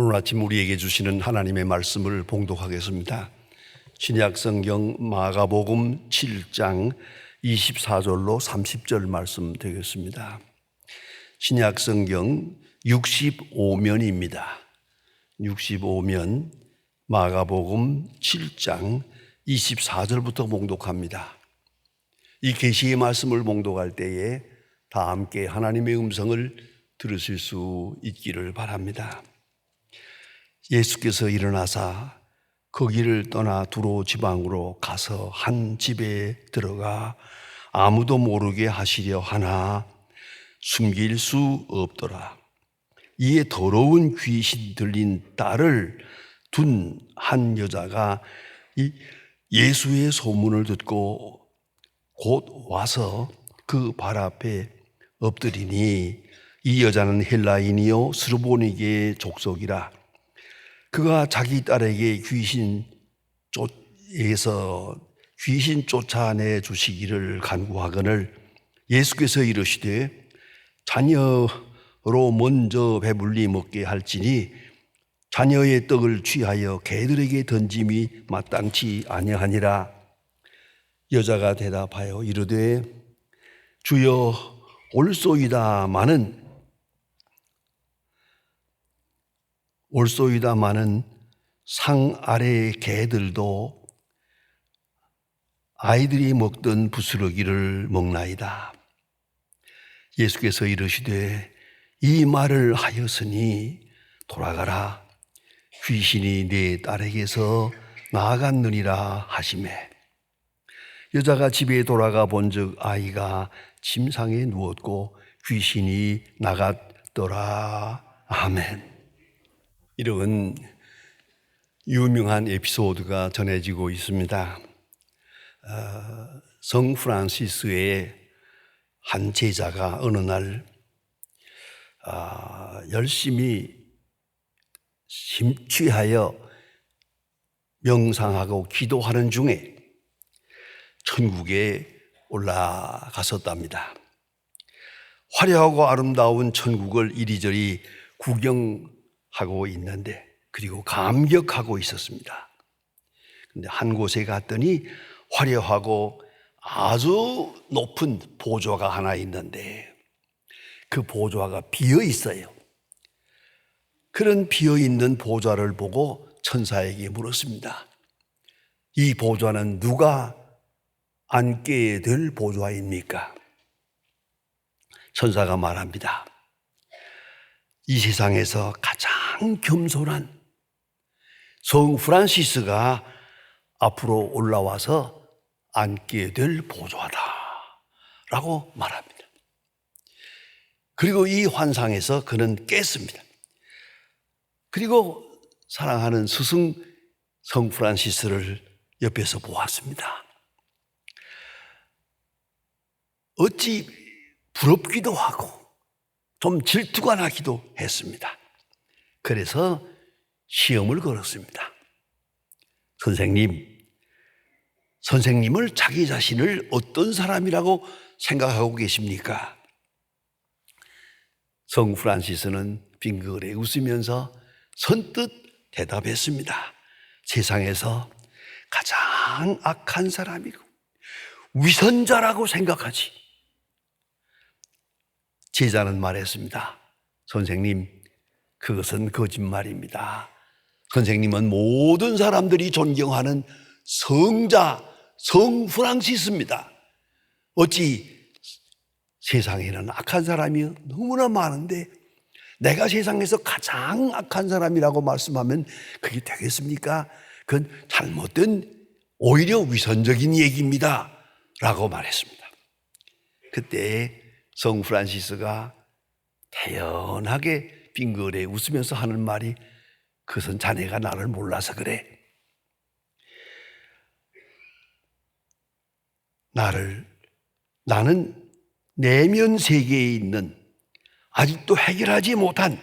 오늘 아침 우리에게 주시는 하나님의 말씀을 봉독하겠습니다. 신약 성경 마가복음 7장 24절로 30절 말씀 되겠습니다. 신약 성경 65면입니다. 65면 마가복음 7장 24절부터 봉독합니다. 이 계시의 말씀을 봉독할 때에 다 함께 하나님의 음성을 들으실 수 있기를 바랍니다. 예수께서 일어나사 거기를 떠나 두로 지방으로 가서 한 집에 들어가 아무도 모르게 하시려 하나 숨길 수 없더라. 이에 더러운 귀신 들린 딸을 둔 한 여자가 이 예수의 소문을 듣고 곧 와서 그 발 앞에 엎드리니, 이 여자는 헬라인이요 스르보니게 족속이라. 그가 자기 딸에게 귀신 쫓아내 주시기를 간구하거늘 예수께서 이르시되 자녀로 먼저 배불리 먹게 할지니 자녀의 떡을 취하여 개들에게 던짐이 마땅치 아니하니라. 여자가 대답하여 이르되 주여 올소이다마는 상 아래 개들도 아이들이 먹던 부스러기를 먹나이다. 예수께서 이르시되 이 말을 하였으니 돌아가라, 귀신이 네 딸에게서 나아갔느니라 하시매, 여자가 집에 돌아가 본즉 아이가 침상에 누웠고 귀신이 나갔더라. 아멘. 이런 유명한 에피소드가 전해지고 있습니다. 성 프란시스의 한 제자가 어느 날 열심히 심취하여 명상하고 기도하는 중에 천국에 올라갔었답니다. 화려하고 아름다운 천국을 이리저리 구경하고 있는데, 그리고 감격하고 있었습니다. 근데 한 곳에 갔더니 화려하고 아주 높은 보좌가 하나 있는데 그 보좌가 비어 있어요. 그런 비어 있는 보좌를 보고 천사에게 물었습니다. 이 보좌는 누가 앉게 될 보좌입니까? 천사가 말합니다. 이 세상에서 가장 겸손한 성 프란시스가 앞으로 올라와서 앉게 될 보좌다 라고 말합니다. 그리고 이 환상에서 그는 깼습니다. 그리고 사랑하는 스승 성 프란시스를 옆에서 보았습니다. 어찌 부럽기도 하고 좀 질투가 나기도 했습니다. 그래서 시험을 걸었습니다. 선생님을 자기 자신을 어떤 사람이라고 생각하고 계십니까? 성 프란시스는 빙그레 웃으면서 선뜻 대답했습니다. 세상에서 가장 악한 사람이고 위선자라고 생각하지. 제자는 말했습니다. 선생님, 그것은 거짓말입니다. 선생님은 모든 사람들이 존경하는 성자, 성 프란시스입니다. 어찌 세상에는 악한 사람이 너무나 많은데 내가 세상에서 가장 악한 사람이라고 말씀하면 그게 되겠습니까? 그건 잘못된, 오히려 위선적인 얘기입니다 라고 말했습니다. 그때 성 프란시스가 태연하게 빙그레 웃으면서 하는 말이, 그것은 자네가 나를 몰라서 그래. 나는 내면 세계에 있는 아직도 해결하지 못한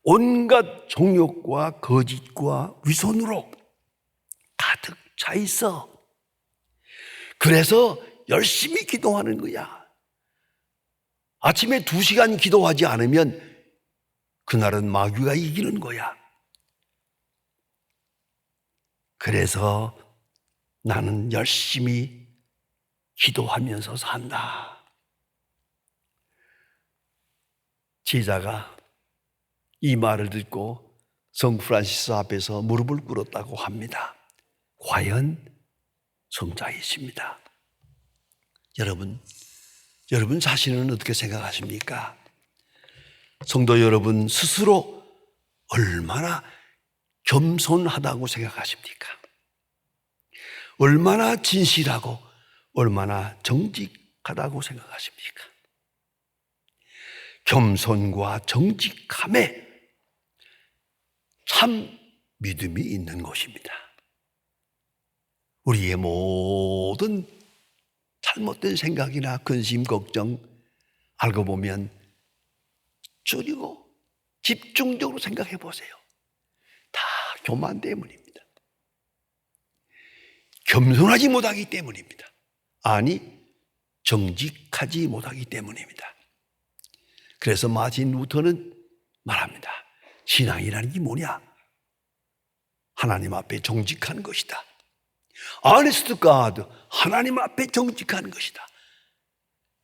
온갖 정욕과 거짓과 위선으로 가득 차 있어. 그래서 열심히 기도하는 거야. 아침에 2시간 기도하지 않으면 그날은 마귀가 이기는 거야. 그래서 나는 열심히 기도하면서 산다. 제자가 이 말을 듣고 성 프란시스 앞에서 무릎을 꿇었다고 합니다. 과연 성자이십니다. 여러분 자신은 어떻게 생각하십니까? 성도 여러분 스스로 얼마나 겸손하다고 생각하십니까? 얼마나 진실하고 얼마나 정직하다고 생각하십니까? 겸손과 정직함에 참 믿음이 있는 것입니다. 우리의 모든 잘못된 생각이나 근심, 걱정 알고 보면 줄이고 집중적으로 생각해 보세요. 다 교만 때문입니다. 겸손하지 못하기 때문입니다. 아니, 정직하지 못하기 때문입니다. 그래서 마틴 루터는 말합니다. 신앙이라는 게 뭐냐? 하나님 앞에 정직한 것이다. Honest God, 하나님 앞에 정직한 것이다.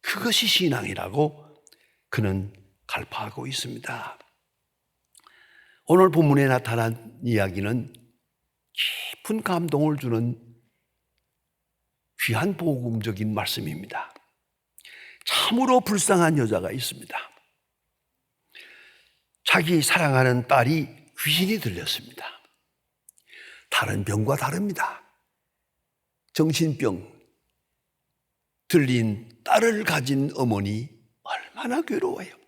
그것이 신앙이라고 그는 갈파하고 있습니다. 오늘 본문에 나타난 이야기는 깊은 감동을 주는 귀한 복음적인 말씀입니다. 참으로 불쌍한 여자가 있습니다. 자기 사랑하는 딸이 귀신이 들렸습니다. 다른 병과 다릅니다. 정신병 들린 딸을 가진 어머니 얼마나 괴로워요.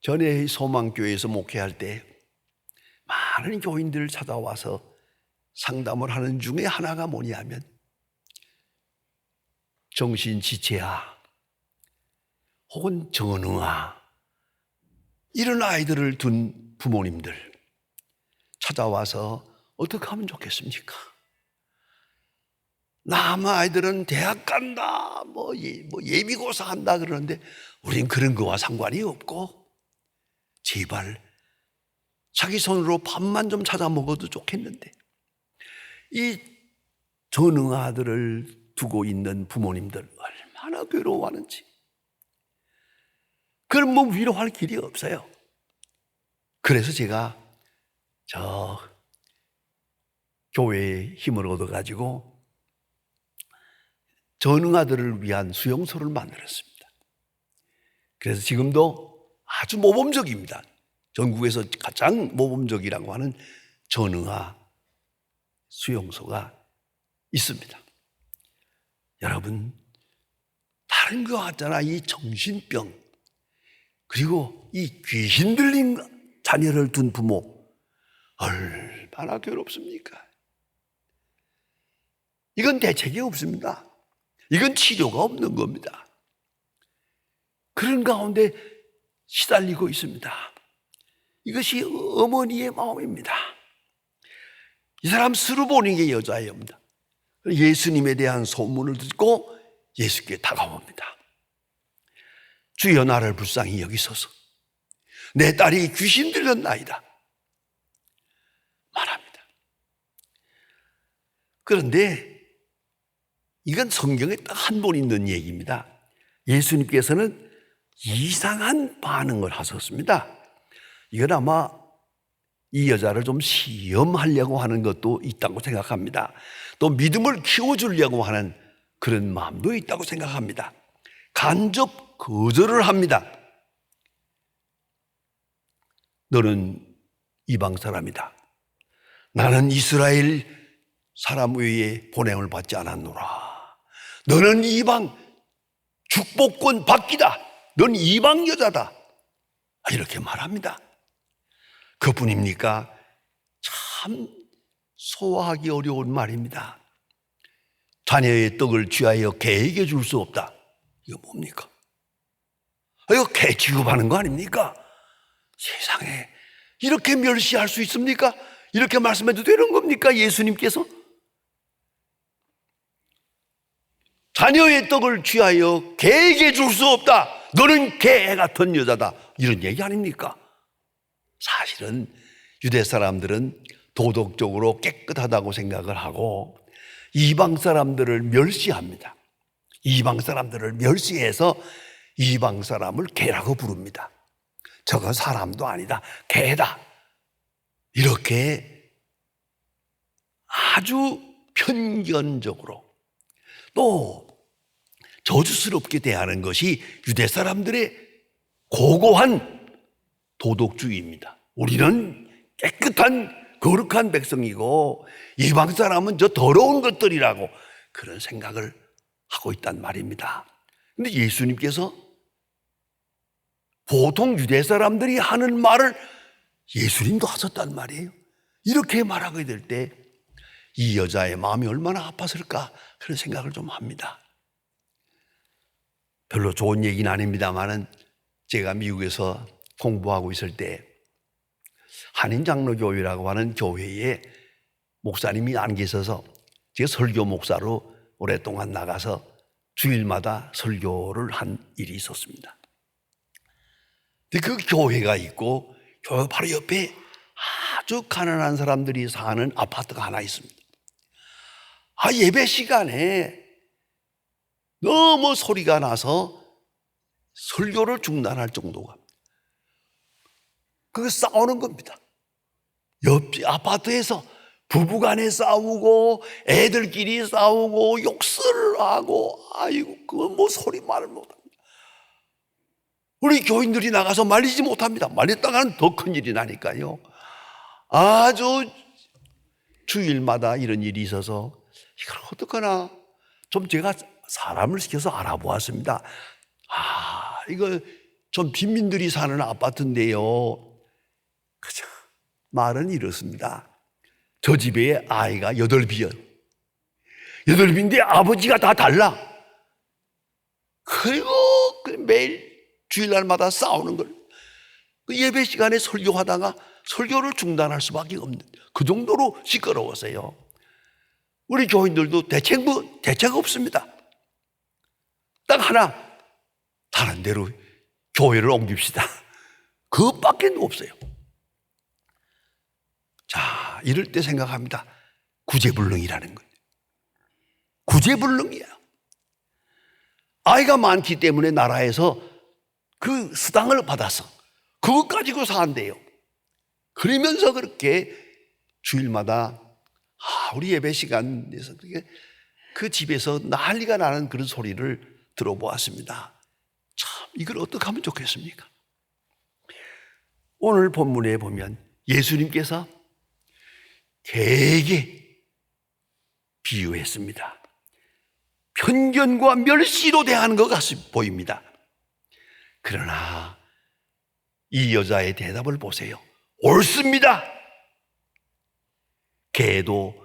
전에 소망교회에서 목회할 때 많은 교인들 찾아와서 상담을 하는 중에 하나가 뭐냐면 정신지체아 혹은 전응아 이런 아이들을 둔 부모님들 찾아와서 어떻게 하면 좋겠습니까? 남 아이들은 대학 간다, 예비고사 한다 그러는데 우린 그런 거와 상관이 없고 제발 자기 손으로 밥만 좀 찾아 먹어도 좋겠는데 이 전응아들을 두고 있는 부모님들 얼마나 괴로워하는지. 그럼 뭐 위로할 길이 없어요. 그래서 제가 저 교회에 힘을 얻어가지고 전응아들을 위한 수용소를 만들었습니다. 그래서 지금도 아주 모범적입니다. 전국에서 가장 모범적이라고 하는 전응아 수용소가 있습니다. 여러분, 다른 거 같잖아. 이 정신병 그리고 이 귀신 들린 자녀를 둔 부모 얼마나 괴롭습니까? 이건 대책이 없습니다. 이건 치료가 없는 겁니다. 그런 가운데 시달리고 있습니다. 이것이 어머니의 마음입니다. 이 사람 스루보닉의 여자예요. 예수님에 대한 소문을 듣고 예수께 다가옵니다. 주여 나를 불쌍히 여기소서. 내 딸이 귀신 들렸나이다 말합니다. 그런데 이건 성경에 딱 한 번 있는 얘기입니다. 예수님께서는 이상한 반응을 하셨습니다. 이건 아마 이 여자를 좀 시험하려고 하는 것도 있다고 생각합니다. 또 믿음을 키워주려고 하는 그런 마음도 있다고 생각합니다. 간접 거절을 합니다. 너는 이방 사람이다. 나는 이스라엘 사람 외에 보냄을 받지 않았노라. 너는 이방 축복권 받기다. 넌 이방 여자다. 이렇게 말합니다. 그뿐입니까? 참 소화하기 어려운 말입니다. 자녀의 떡을 취하여 개에게 줄 수 없다. 이거 뭡니까? 이거 개 취급하는 거 아닙니까? 세상에 이렇게 멸시할 수 있습니까? 이렇게 말씀해도 되는 겁니까? 예수님께서 자녀의 떡을 취하여 개에게 줄 수 없다. 너는 개 같은 여자다. 이런 얘기 아닙니까? 사실은 유대 사람들은 도덕적으로 깨끗하다고 생각을 하고 이방 사람들을 멸시합니다. 이방 사람들을 멸시해서 이방 사람을 개라고 부릅니다. 저건 사람도 아니다, 개다. 이렇게 아주 편견적으로 또 저주스럽게 대하는 것이 유대 사람들의 고고한 도덕주의입니다. 우리는 깨끗한 거룩한 백성이고 이방 사람은 저 더러운 것들이라고 그런 생각을 하고 있단 말입니다. 근데 예수님께서 보통 유대 사람들이 하는 말을 예수님도 하셨단 말이에요. 이렇게 말하게 될 때 이 여자의 마음이 얼마나 아팠을까 그런 생각을 좀 합니다. 별로 좋은 얘기는 아닙니다만은 제가 미국에서 공부하고 있을 때 한인장로교회라고 하는 교회에 목사님이 안 계셔서 제가 설교 목사로 오랫동안 나가서 주일마다 설교를 한 일이 있었습니다. 근데 그 교회가 있고 교회 바로 옆에 아주 가난한 사람들이 사는 아파트가 하나 있습니다. 예배 시간에 너무 소리가 나서 설교를 중단할 정도가 그거 싸우는 겁니다. 옆 아파트에서 부부간에 싸우고 애들끼리 싸우고 욕설을 하고 아이고 그거 뭐 소리 말을 못합니다. 우리 교인들이 나가서 말리지 못합니다. 말렸다가는 더 큰 일이 나니까요. 아주 주일마다 이런 일이 있어서 이걸 어떡하나 좀 제가 사람을 시켜서 알아보았습니다. 이거 좀 빈민들이 사는 아파트인데요. 그죠? 말은 이렇습니다. 저 집에 아이가 8이요. 8인데 아버지가 다 달라. 그리고 매일 주일날마다 싸우는 걸. 그 예배 시간에 설교하다가 설교를 중단할 수밖에 없는 그 정도로 시끄러웠어요. 우리 교인들도 대책 없습니다. 딱 하나, 다른 데로 교회를 옮깁시다. 그것밖에 없어요. 자, 이럴 때 생각합니다. 구제불능이라는 거예요. 구제불능이에요. 아이가 많기 때문에 나라에서 그 수당을 받아서 그것 가지고 산대요. 그러면서 그렇게 주일마다 우리 예배 시간에서 그 집에서 난리가 나는 그런 소리를 들어보았습니다. 참 이걸 어떻게 하면 좋겠습니까? 오늘 본문에 보면 예수님께서 개에게 비유했습니다. 편견과 멸시로 대하는 것 같이 보입니다. 그러나 이 여자의 대답을 보세요. 옳습니다. 개도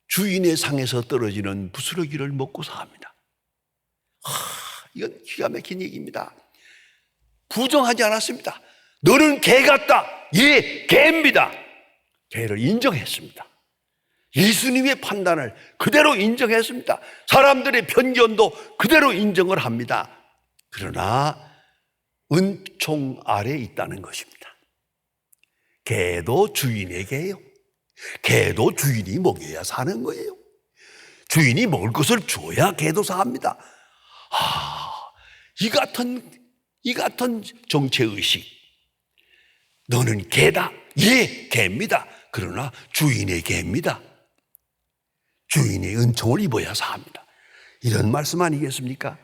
주인의 상에서 떨어지는 부스러기를 먹고 삽니다. 이건 기가 막힌 얘기입니다. 부정하지 않았습니다. 너는 개 같다. 예, 개입니다. 개를 인정했습니다. 예수님의 판단을 그대로 인정했습니다. 사람들의 편견도 그대로 인정을 합니다. 그러나 은총 아래 있다는 것입니다. 개도 주인에게요. 개도 주인이 먹여야 사는 거예요. 주인이 먹을 것을 줘야 개도 삽니다. 이 같은 정체의식. 너는 개다. 예, 개입니다. 그러나 주인의 개입니다. 주인의 은총을 입어야 삽니다. 이런 말씀 아니겠습니까?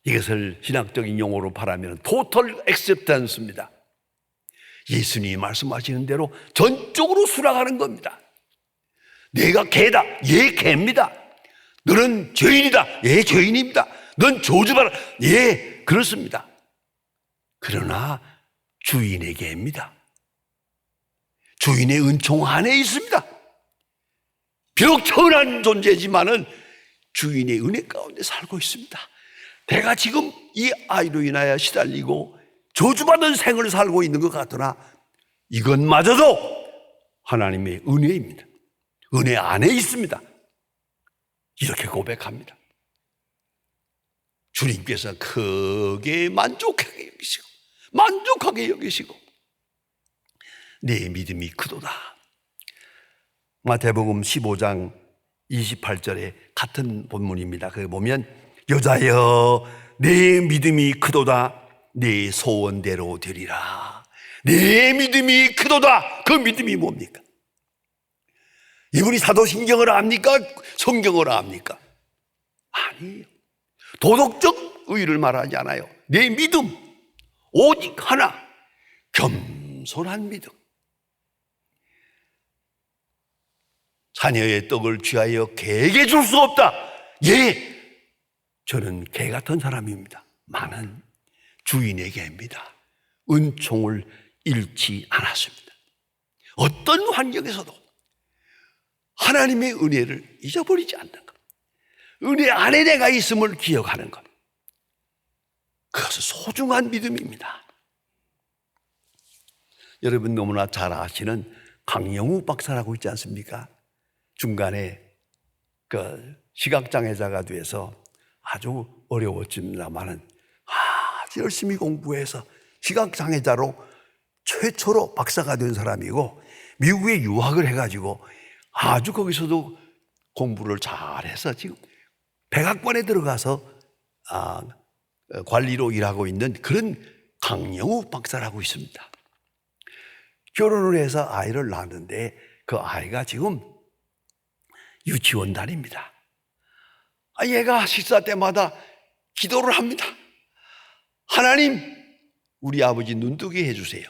이것을 신학적인 용어로 말하면 토탈 액셉턴스입니다. 예수님이 말씀하시는 대로 전적으로 수락하는 겁니다. 내가 개다. 예, 개입니다. 너는 죄인이다. 예, 죄인입니다. 넌 저주받아. 예, 그렇습니다. 그러나 주인의 개입니다. 주인의 은총 안에 있습니다. 비록 천한 존재지만은 주인의 은혜 가운데 살고 있습니다. 내가 지금 이 아이로 인하여 시달리고 저주받은 생을 살고 있는 것 같으나 이것마저도 하나님의 은혜입니다. 은혜 안에 있습니다. 이렇게 고백합니다. 주님께서 크게 만족하게 여기시고 내 믿음이 크도다. 마태복음 15장 28절에 같은 본문입니다. 거기 보면 여자여 내 믿음이 크도다. 내 소원대로 되리라. 내 믿음이 크도다. 그 믿음이 뭡니까? 이분이 사도신경을 압니까? 성경을 압니까? 아니에요. 도덕적 의의를 말하지 않아요. 내 믿음 오직 하나, 겸손한 믿음. 자녀의 떡을 취하여 개에게 줄 수 없다. 예, 저는 개 같은 사람입니다. 많은 주인의 개입니다. 은총을 잃지 않았습니다. 어떤 환경에서도 하나님의 은혜를 잊어버리지 않는 것, 은혜 안에 내가 있음을 기억하는 것, 그것은 소중한 믿음입니다. 여러분 너무나 잘 아시는 강영욱 박사라고 있지 않습니까? 중간에 그 시각장애자가 돼서 아주 어려웠습니다만은 아주 열심히 공부해서 시각장애자로 최초로 박사가 된 사람이고 미국에 유학을 해가지고 아주 거기서도 공부를 잘해서 지금 백악관에 들어가서 관리로 일하고 있는 그런 강영욱 박사라고 있습니다. 결혼을 해서 아이를 낳았는데 그 아이가 지금 유치원 다닙니다. 얘가 식사 때마다 기도를 합니다. 하나님, 우리 아버지 눈뜨게 해주세요.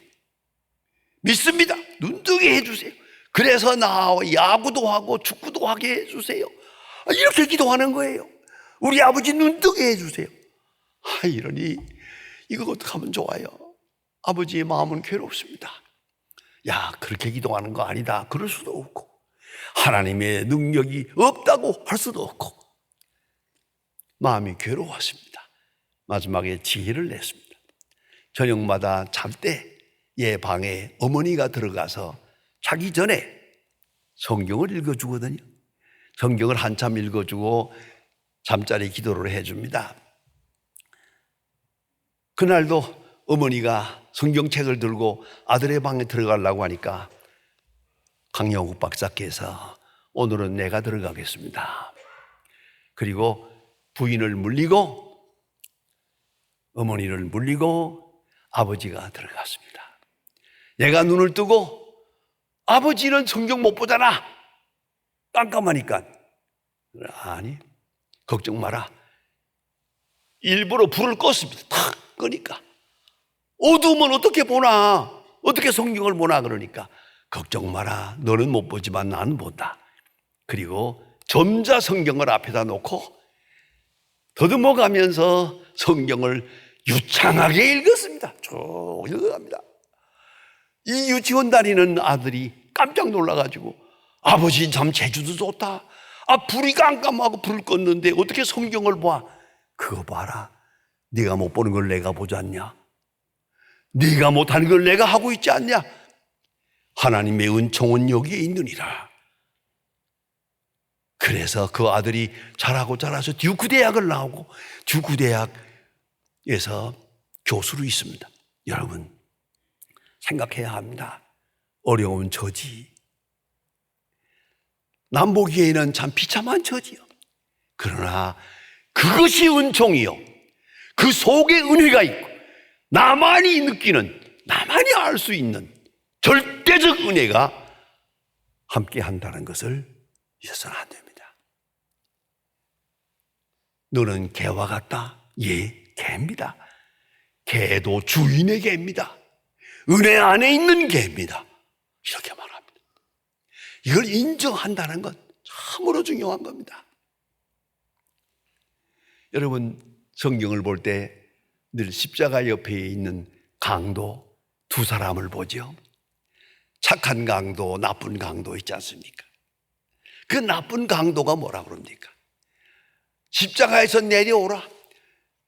믿습니다. 눈뜨게 해주세요. 그래서 나 야구도 하고 축구도 하게 해주세요. 이렇게 기도하는 거예요. 우리 아버지 눈뜨게 해주세요. 이러니 이거 어떻게 하면 좋아요? 아버지의 마음은 괴롭습니다. 야, 그렇게 기도하는 거 아니다. 그럴 수도 없고 하나님의 능력이 없다고 할 수도 없고 마음이 괴로웠습니다. 마지막에 지혜를 냈습니다. 저녁마다 잘 때 얘 방에 어머니가 들어가서 자기 전에 성경을 읽어주거든요. 성경을 한참 읽어주고 잠자리 기도를 해줍니다. 그날도 어머니가 성경책을 들고 아들의 방에 들어가려고 하니까 강영욱 박사께서 오늘은 내가 들어가겠습니다. 그리고 부인을 물리고 어머니를 물리고 아버지가 들어갔습니다. 내가 눈을 뜨고 아버지는 성경 못 보잖아. 깜깜하니까. 아니, 걱정 마라. 일부러 불을 껐습니다. 탁 끄니까. 어두우면 어떻게 보나? 어떻게 성경을 보나? 그러니까 걱정 마라. 너는 못 보지만 나는 본다. 그리고 점자 성경을 앞에다 놓고 더듬어 가면서 성경을 유창하게 읽었습니다. 쭉 읽어갑니다. 이 유치원 다니는 아들이 깜짝 놀라가지고 아버지 참 재주도 좋다. 불이 깜깜하고 불을 껐는데 어떻게 성경을 봐? 그거 봐라. 네가 못 보는 걸 내가 보지 않냐? 네가 못하는 걸 내가 하고 있지 않냐? 하나님의 은총은 여기에 있느니라. 그래서 그 아들이 자라서 듀크 대학을 나오고 듀크 대학에서 교수로 있습니다. 여러분 생각해야 합니다. 어려운 처지, 남 보기에는 참 비참한 처지요. 그러나 그것이 은총이요, 그 속에 은혜가 있고 나만이 느끼는, 나만이 알 수 있는 절대적 은혜가 함께 한다는 것을 잊어서는 안 됩니다. 너는 개와 같다? 예, 개입니다. 개도 주인의 개입니다. 은혜 안에 있는 개입니다. 이렇게 말합니다. 이걸 인정한다는 건 참으로 중요한 겁니다. 여러분 성경을 볼 때 늘 십자가 옆에 있는 강도 두 사람을 보죠. 착한 강도, 나쁜 강도 있지 않습니까? 그 나쁜 강도가 뭐라고 그럽니까? 십자가에서 내려오라.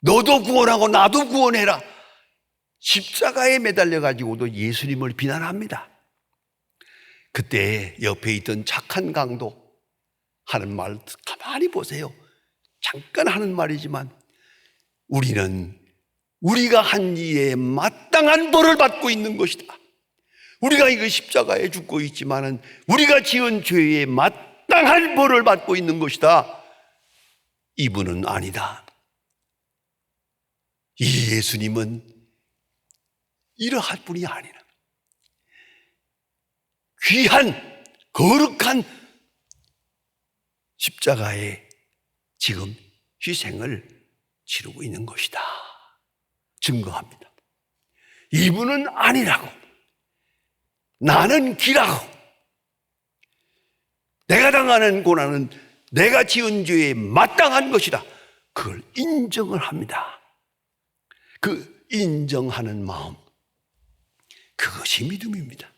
너도 구원하고 나도 구원해라. 십자가에 매달려 가지고도 예수님을 비난합니다. 그때 옆에 있던 착한 강도 하는 말 가만히 보세요. 잠깐 하는 말이지만 우리는 우리가 한 일에 마땅한 벌을 받고 있는 것이다. 우리가 이거 십자가에 죽고 있지만은 우리가 지은 죄에 마땅한 벌을 받고 있는 것이다. 이분은 아니다. 이 예수님은 이러할 분이 아니라 귀한 거룩한 십자가에 지금 희생을 치르고 있는 것이다. 증거합니다. 이분은 아니라고, 나는 기라고, 내가 당하는 고난은 내가 지은 죄에 마땅한 것이다. 그걸 인정을 합니다. 그 인정하는 마음, 그것이 믿음입니다.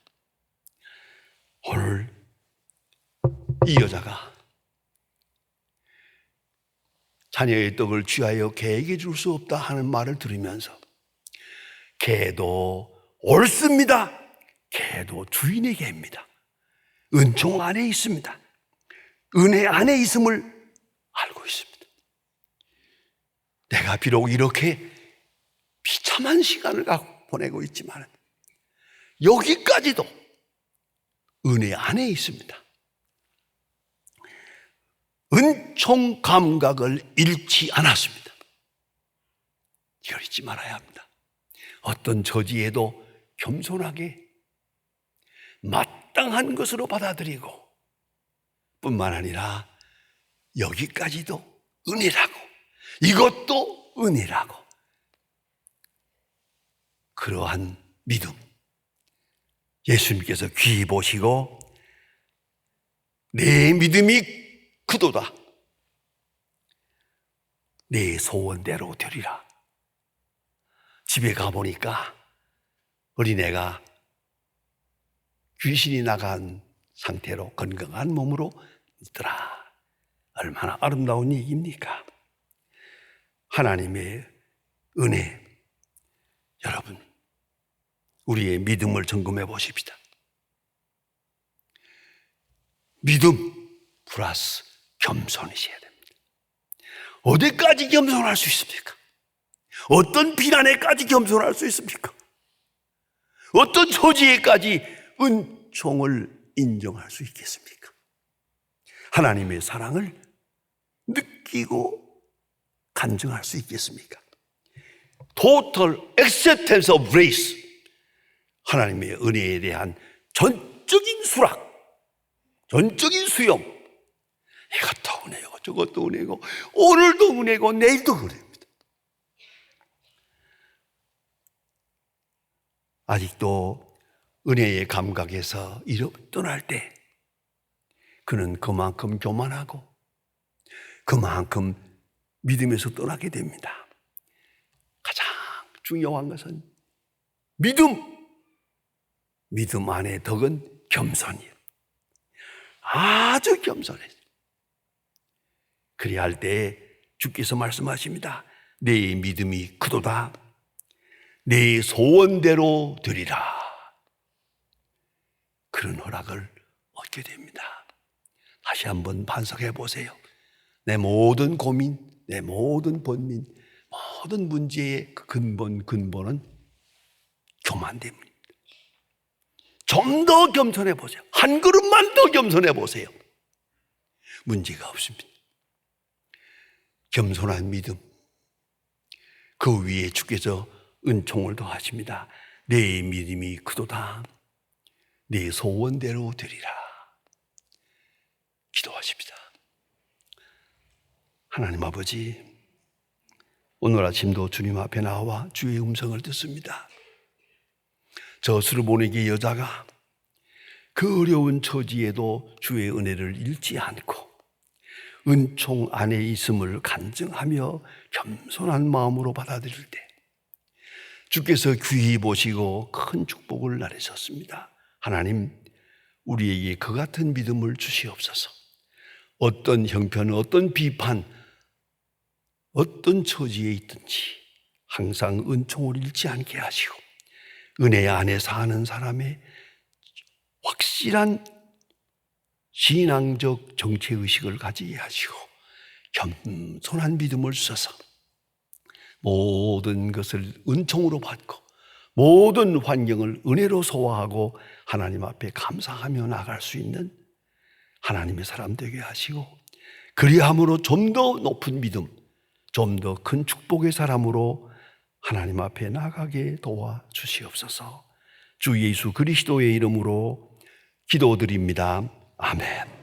오늘 이 여자가 자녀의 떡을 취하여 개에게 줄 수 없다 하는 말을 들으면서 개도 옳습니다. 개도 주인에게입니다. 은총 안에 있습니다. 은혜 안에 있음을 알고 있습니다. 내가 비록 이렇게 비참한 시간을 보내고 있지만 여기까지도 은혜 안에 있습니다. 은총 감각을 잃지 않았습니다. 이걸 잊지 말아야 합니다. 어떤 처지에도 겸손하게 마땅한 것으로 받아들이고 뿐만 아니라 여기까지도 은혜라고, 이것도 은혜라고, 그러한 믿음, 예수님께서 귀히 보시고 내 믿음이 크도다, 내 소원대로 되리라. 집에 가보니까 어린애가 귀신이 나간 상태로 건강한 몸으로 있더라. 얼마나 아름다운 얘기입니까? 하나님의 은혜, 여러분 우리의 믿음을 점검해 보십시다. 믿음 플러스 겸손이셔야 됩니다. 어디까지 겸손할 수 있습니까? 어떤 비난에까지 겸손할 수 있습니까? 어떤 처지에까지 은총을 인정할 수 있겠습니까? 하나님의 사랑을 느끼고 간증할 수 있겠습니까? Total acceptance of grace, 하나님의 은혜에 대한 전적인 수락, 전적인 수용. 이것도 은혜고 저것도 은혜고 오늘도 은혜고 내일도 은혜입니다. 아직도 은혜의 감각에서 떠날 때 그는 그만큼 교만하고 그만큼 믿음에서 떠나게 됩니다. 가장 중요한 것은 믿음 안에 덕은 겸손이에요. 아주 겸손해요. 그리야 할 때 주께서 말씀하십니다. 내 믿음이 크도다. 내 소원대로 되리라. 그런 허락을 얻게 됩니다. 다시 한번 반성해 보세요. 내 모든 고민, 내 모든 번민, 모든 문제의 근본은 교만 때문입니다. 좀 더 겸손해 보세요. 한 걸음만 더 겸손해 보세요. 문제가 없습니다. 겸손한 믿음, 그 위에 주께서 은총을 더하십니다. 내 믿음이 크도다. 내 소원대로 되리라. 기도하십니다. 하나님 아버지, 오늘 아침도 주님 앞에 나와 주의 음성을 듣습니다. 저 수르보니게 여자가 그 어려운 처지에도 주의 은혜를 잃지 않고 은총 안에 있음을 간증하며 겸손한 마음으로 받아들일 때 주께서 귀히 보시고 큰 축복을 나누셨습니다. 하나님, 우리에게 그 같은 믿음을 주시옵소서. 어떤 형편, 어떤 비판, 어떤 처지에 있든지 항상 은총을 잃지 않게 하시고 은혜 안에 사는 사람의 확실한 신앙적 정체의식을 가지게 하시고 겸손한 믿음을 주셔서 모든 것을 은총으로 받고 모든 환경을 은혜로 소화하고 하나님 앞에 감사하며 나갈 수 있는 하나님의 사람 되게 하시고, 그리함으로 좀 더 높은 믿음, 좀 더 큰 축복의 사람으로 하나님 앞에 나가게 도와주시옵소서. 주 예수 그리스도의 이름으로 기도드립니다. 아멘.